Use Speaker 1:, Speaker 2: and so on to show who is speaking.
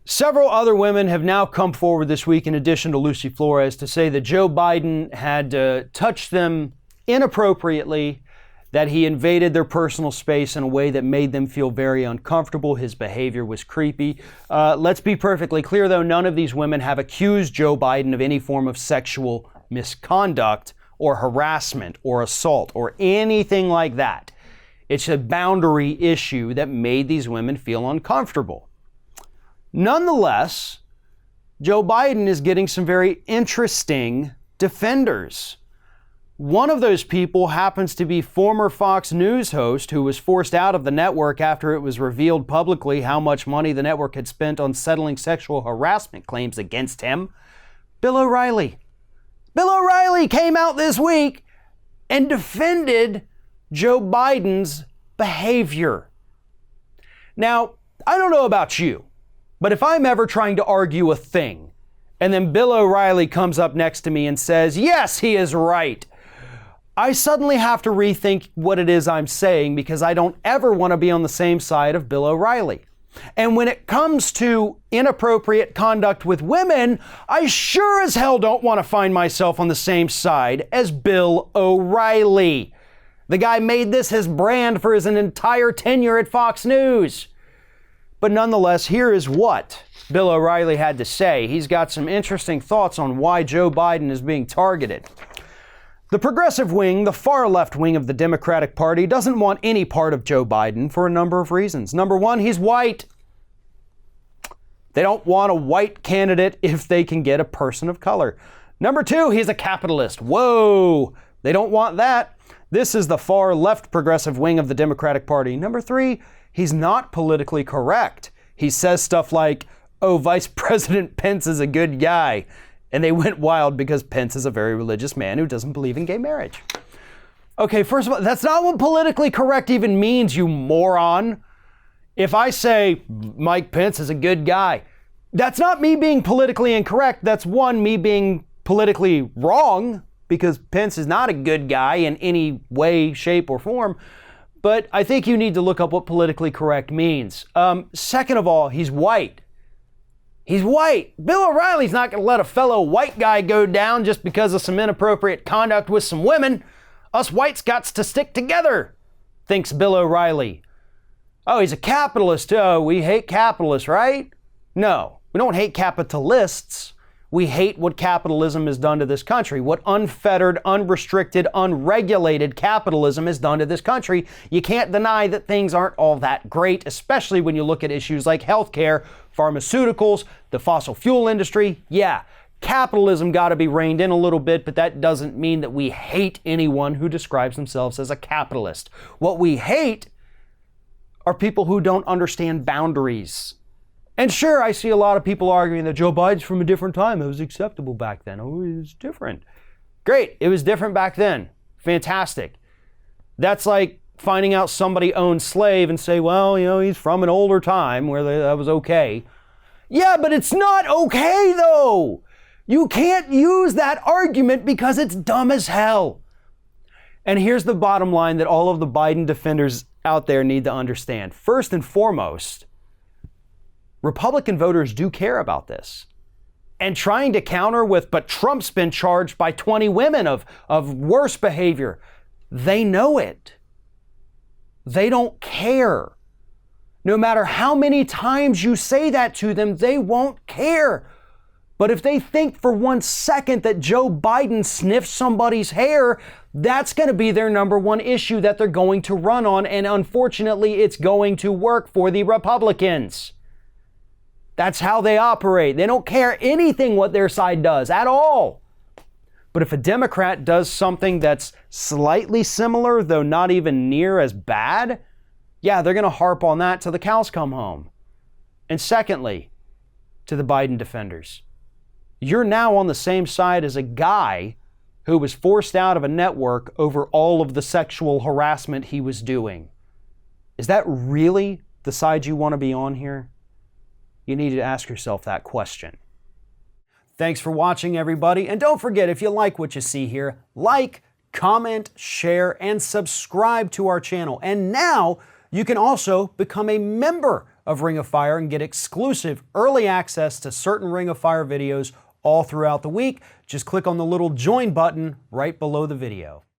Speaker 1: Several other women have now come forward this week, in addition to Lucy Flores, to say that Joe Biden had touched them inappropriately, that he invaded their personal space in a way that made them feel very uncomfortable. His behavior was creepy. Let's be perfectly clear, though, none of these women have accused Joe Biden of any form of sexual misconduct or harassment or assault or anything like that. It's a boundary issue that made these women feel uncomfortable. Nonetheless, Joe Biden is getting some very interesting defenders. One of those people happens to be former Fox News host who was forced out of the network after it was revealed publicly how much money the network had spent on settling sexual harassment claims against him, Bill O'Reilly. Bill O'Reilly came out this week and defended Joe Biden's behavior. Now, I don't know about you, but if I'm ever trying to argue a thing, and then Bill O'Reilly comes up next to me and says, yes, he is right, I suddenly have to rethink what it is I'm saying, because I don't ever want to be on the same side of Bill O'Reilly. And when it comes to inappropriate conduct with women, I sure as hell don't want to find myself on the same side as Bill O'Reilly. The guy made this his brand for his entire tenure at Fox News. But nonetheless, here is what Bill O'Reilly had to say. He's got some interesting thoughts on why Joe Biden is being targeted. The progressive wing, the far left wing of the Democratic Party, doesn't want any part of Joe Biden for a number of reasons. Number one, he's white. They don't want a white candidate if they can get a person of color. Number two, he's a capitalist. Whoa, they don't want that. This is the far left progressive wing of the Democratic Party. Number three, he's not politically correct. He says stuff like, oh, Vice President Pence is a good guy. And they went wild because Pence is a very religious man who doesn't believe in gay marriage. Okay, first of all, that's not what politically correct even means, you moron. If I say Mike Pence is a good guy, that's not me being politically incorrect. That's one, me being politically wrong, because Pence is not a good guy in any way, shape, or form. But I think you need to look up what politically correct means. Second of all, he's white. He's white. Bill O'Reilly's not going to let a fellow white guy go down just because of some inappropriate conduct with some women. Us whites got to stick together, thinks Bill O'Reilly. Oh, he's a capitalist. Oh, we hate capitalists, right? No, we don't hate capitalists. We hate what capitalism has done to this country, what unfettered, unrestricted, unregulated capitalism has done to this country. You can't deny that things aren't all that great, especially when you look at issues like healthcare, pharmaceuticals, the fossil fuel industry. Yeah, capitalism got to be reined in a little bit, but that doesn't mean that we hate anyone who describes themselves as a capitalist. What we hate are people who don't understand boundaries. And sure, I see a lot of people arguing that Joe Biden's from a different time. It was acceptable back then. Oh, it was different. Great. It was different back then. Fantastic. That's like finding out somebody owned slave and say, well, you know, he's from an older time where that was okay. Yeah, but it's not okay, though. You can't use that argument because it's dumb as hell. And here's the bottom line that all of the Biden defenders out there need to understand. First and foremost, Republican voters do care about this. And trying to counter with, but Trump's been charged by 20 women of worse behavior. They know it. They don't care. No matter how many times you say that to them, they won't care. But if they think for 1 second that Joe Biden sniffed somebody's hair, that's going to be their number one issue that they're going to run on. And unfortunately, it's going to work for the Republicans. That's how they operate. They don't care anything what their side does at all. But if a Democrat does something that's slightly similar, though not even near as bad, yeah, they're going to harp on that till the cows come home. And secondly, to the Biden defenders, you're now on the same side as a guy who was forced out of a network over all of the sexual harassment he was doing. Is that really the side you want to be on here? You need to ask yourself that question. Thanks for watching, everybody. And don't forget, if you like what you see here, like, comment, share, and subscribe to our channel. And now you can also become a member of Ring of Fire and get exclusive early access to certain Ring of Fire videos all throughout the week, just click on the little join button right below the video.